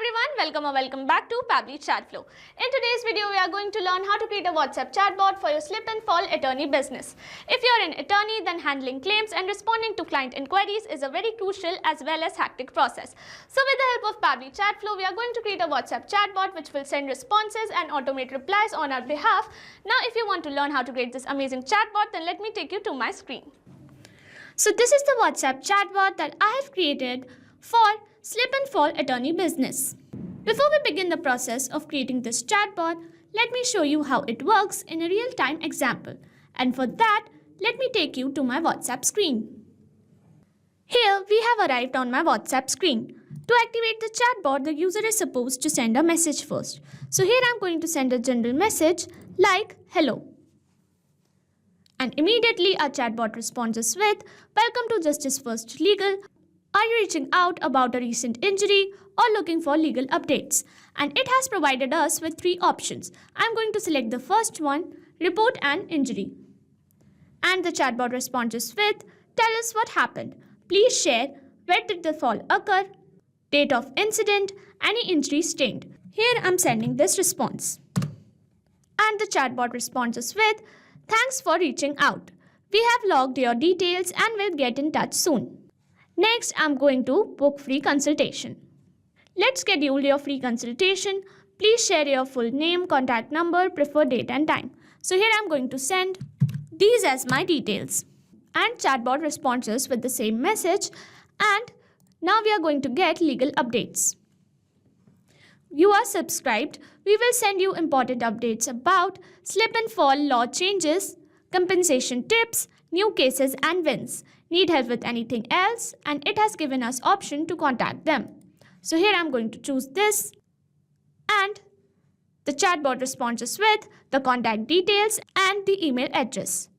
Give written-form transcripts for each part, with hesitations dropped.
everyone, welcome back to Pabbly Chatflow. In today's video, we are going to learn how to create a WhatsApp chatbot for your slip and fall attorney business. If you're an attorney, then handling claims and responding to client inquiries is a very crucial as well as hectic process. So with the help of Pabbly Chatflow, we are going to create a WhatsApp chatbot which will send responses and automate replies on our behalf. Now, if you want to learn how to create this amazing chatbot, then let me take you to my screen. So this is the WhatsApp chatbot that I have created for slip and fall attorney business. Before we begin the process of creating this chatbot, let me show you how it works in a real-time example. And for that, let me take you to my WhatsApp screen. Here we have arrived on my WhatsApp screen. To activate the chatbot, the user is supposed to send a message first. So here I'm going to send a general message like hello. And immediately our chatbot responds us with, "Welcome to Justice First Legal. Are you reaching out about a recent injury or looking for legal updates?" And it has provided us with three options. I'm going to select the first one, report an injury. And the chatbot responds us with, "Tell us what happened. Please share where did the fall occur, date of incident, any injury stained." Here I'm sending this response. And the chatbot responds us with, "Thanks for reaching out. We have logged your details and will get in touch soon. Next, I'm going to book free consultation. Let's schedule your free consultation. Please share your full name, contact number, preferred date and time." So here I'm going to send these as my details. And chatbot responds us with the same message. And now we are going to get legal updates. You are subscribed. We will send you important updates about slip and fall law changes, compensation tips, new cases and wins. Need help with anything else? And it has given us option to contact them. So here I'm going to choose this. And the chatbot responds us with the contact details and the email address.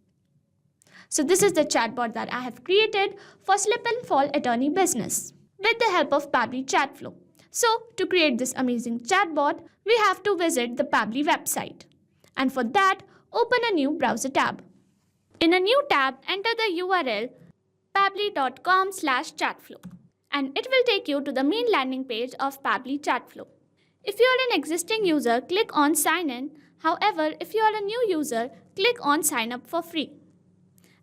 So this is the chatbot that I have created for slip and fall attorney business with the help of Pabbly Chatflow. So to create this amazing chatbot, we have to visit the Pabbly website. And for that, open a new browser tab. In a new tab, enter the URL pabbly.com/chatflow. And it will take you to the main landing page of Pabbly Chatflow. If you are an existing user, click on sign in. However, if you are a new user, click on sign up for free.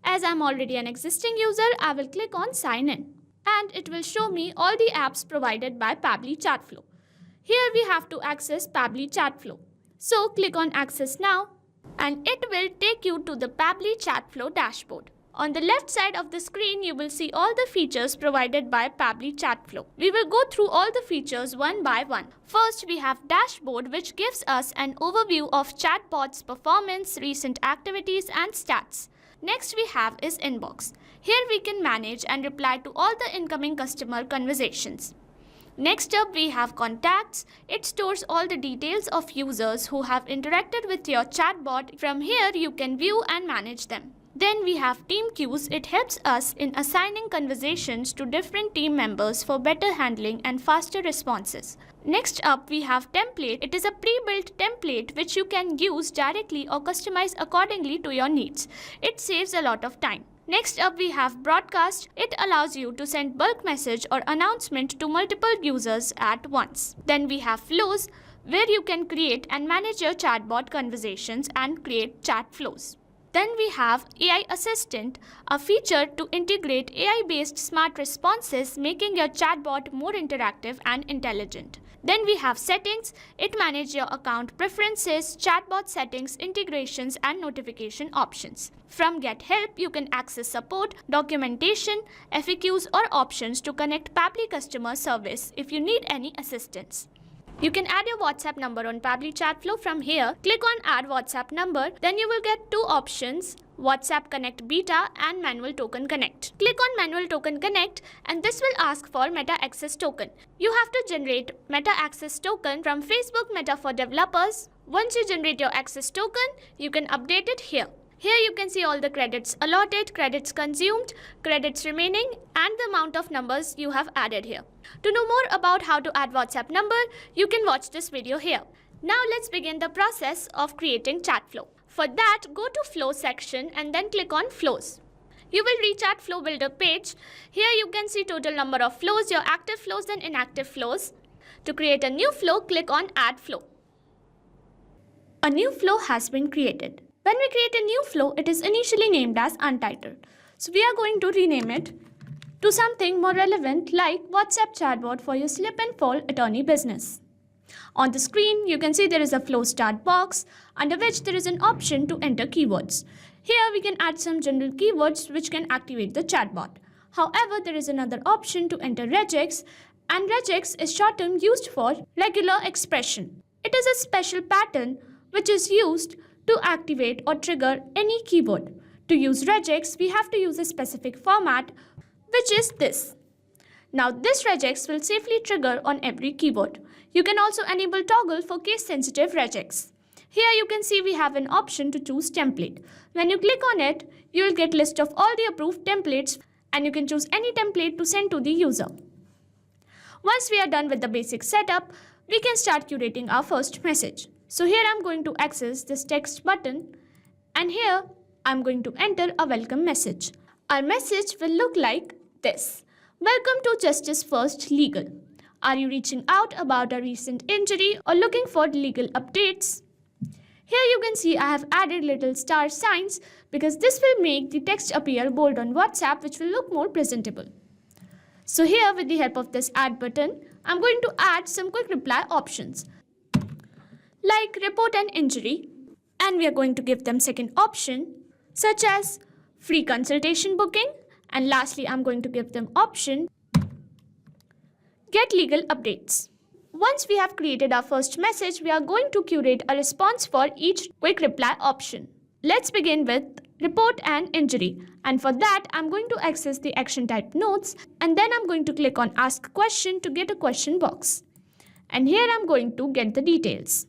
As I'm already an existing user, I will click on sign in. And it will show me all the apps provided by Pabbly Chatflow. Here we have to access Pabbly Chatflow. So click on access now and it will take you to the Pabbly Chatflow dashboard. On the left side of the screen, you will see all the features provided by Pabbly Chatflow. We will go through all the features one by one. First, we have dashboard, which gives us an overview of chatbot's performance, recent activities and stats. Next we have is inbox. Here we can manage and reply to all the incoming customer conversations. Next up we have contacts. It stores all the details of users who have interacted with your chatbot. From here you can view and manage them. Then we have team queues. It helps us in assigning conversations to different team members for better handling and faster responses. Next up we have template. It is a pre-built template which you can use directly or customize accordingly to your needs. It saves a lot of time. Next up we have broadcast. It allows you to send bulk message or announcement to multiple users at once. Then we have flows, where you can create and manage your chatbot conversations and create chat flows. Then we have AI Assistant, a feature to integrate AI-based smart responses, making your chatbot more interactive and intelligent. Then we have settings. It manages your account preferences, chatbot settings, integrations and notification options. From Get Help, you can access support, documentation, FAQs or options to connect Pabbly customer service if you need any assistance. You can add your WhatsApp number on Pabbly Chatflow. From here, click on Add WhatsApp Number. Then you will get two options, WhatsApp Connect Beta and Manual Token Connect. Click on Manual Token Connect and this will ask for Meta Access Token. You have to generate Meta Access Token from Facebook Meta for Developers. Once you generate your access token, you can update it here. Here you can see all the credits allotted, credits consumed, credits remaining and the amount of numbers you have added here. To know more about how to add WhatsApp number, you can watch this video here. Now let's begin the process of creating Chatflow. For that, go to Flow section and then click on Flows. You will reach at Flow Builder page. Here you can see total number of flows, your active flows and inactive flows. To create a new flow, click on Add Flow. A new flow has been created. When we create a new flow, it is initially named as Untitled. So we are going to rename it to something more relevant like WhatsApp chatbot for your slip and fall attorney business. On the screen, you can see there is a flow start box under which there is an option to enter keywords. Here we can add some general keywords which can activate the chatbot. However, there is another option to enter regex, and regex is short term used for regular expression. It is a special pattern which is used to activate or trigger any keyword. To use regex, we have to use a specific format, which is this. Now this regex will safely trigger on every keyword. You can also enable toggle for case-sensitive regex. Here you can see we have an option to choose template. When you click on it, you will get list of all the approved templates and you can choose any template to send to the user. Once we are done with the basic setup, we can start curating our first message. So here I'm going to access this text button and here I'm going to enter a welcome message. Our message will look like this. Welcome to Justice First Legal. Are you reaching out about a recent injury or looking for legal updates? Here you can see I have added little star signs because this will make the text appear bold on WhatsApp, which will look more presentable. So here with the help of this add button, I'm going to add some quick reply options like report an injury, and we are going to give them second option such as free consultation booking, and lastly I'm going to give them option get legal updates. Once we have created our first message, we are going to curate a response for each quick reply option. Let's begin with report an injury, and for that I'm going to access the action type notes and then I'm going to click on ask question to get a question box. And here I'm going to get the details.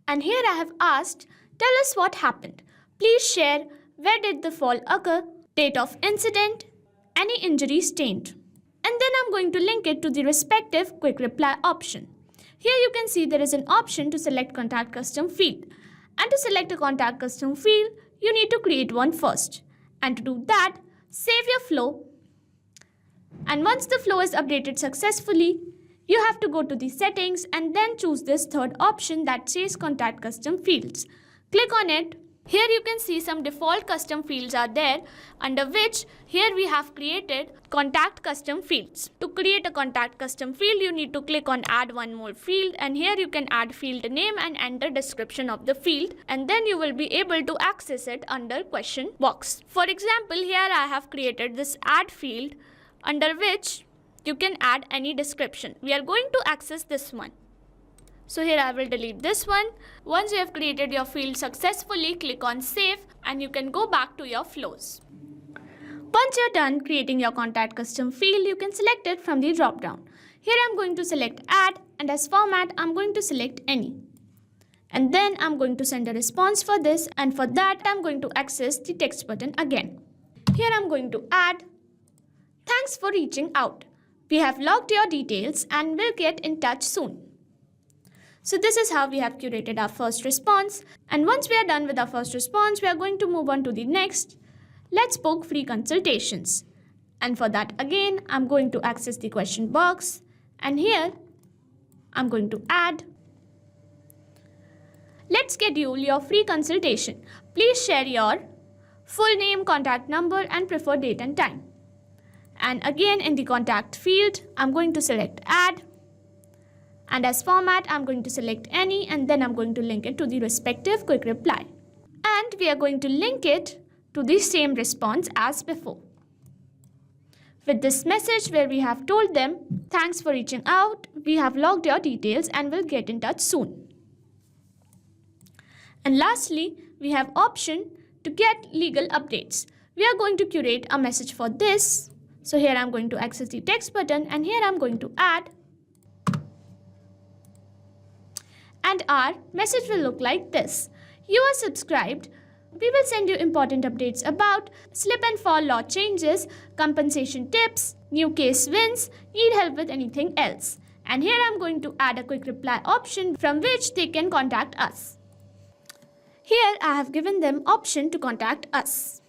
And here I have asked, tell us what happened. Please share where did the fall occur, date of incident, any injury stained. And then I'm going to link it to the respective quick reply option. Here you can see there is an option to select contact custom field. And to select a contact custom field, you need to create one first. And to do that, save your flow. And once the flow is updated successfully, you have to go to the settings and then choose this third option that says contact custom fields. Click on it. Here you can see some default custom fields are there, under which here we have created contact custom fields. To create a contact custom field, you need to click on add one more field, and here you can add field name and enter description of the field, and then you will be able to access it under question box. For example, here I have created this add field under which you can add any description. We are going to access this one. So here I will delete this one. Once you have created your field successfully, click on save and you can go back to your flows. Once you're done creating your contact custom field, you can select it from the drop down. Here I'm going to select add, and as format I'm going to select any. And then I'm going to send a response for this, and for that I'm going to access the text button again. Here I'm going to add, thanks for reaching out. We have logged your details and will get in touch soon. So this is how we have curated our first response, and once we are done with our first response, we are going to move on to the next. Let's book free consultations. And for that again, I'm going to access the question box, and here I'm going to add. Let's schedule your free consultation. Please share your full name, contact number and preferred date and time. And again in the contact field, I'm going to select add. And as format, I'm going to select any, and then I'm going to link it to the respective quick reply. And we are going to link it to the same response as before. With this message where we have told them, thanks for reaching out, we have logged your details and will get in touch soon. And lastly, we have option to get legal updates. We are going to curate a message for this. So here I'm going to access the text button, and here I'm going to add. And our message will look like this. You are subscribed. We will send you important updates about slip and fall law changes, compensation tips, new case wins, need help with anything else. And here I'm going to add a quick reply option from which they can contact us. Here I have given them option to contact us.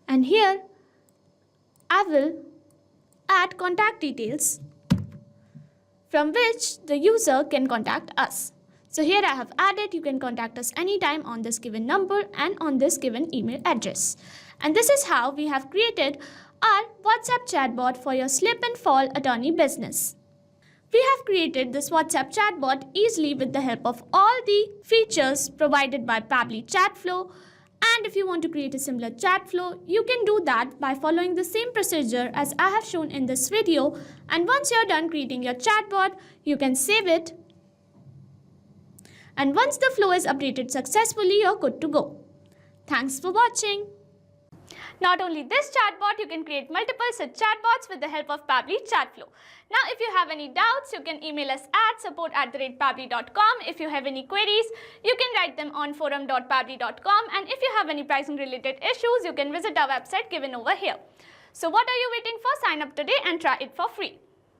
And here I will add contact details from which the user can contact us. So here I have added, you can contact us anytime on this given number and on this given email address. And this is how we have created our WhatsApp chatbot for your slip and fall attorney business. We have created this WhatsApp chatbot easily with the help of all the features provided by Pabbly Chatflow. And if you want to create a similar Chatflow, you can do that by following the same procedure as I have shown in this video. And once you're done creating your chatbot, you can save it. And once the flow is updated successfully, you're good to go. Thanks for watching. Not only this chatbot, you can create multiple such chatbots with the help of Pabbly Chatflow. Now, if you have any doubts, you can email us at support@pabbly.com. If you have any queries, you can write them on forum.pabbly.com. And if you have any pricing related issues, you can visit our website given over here. So what are you waiting for? Sign up today and try it for free.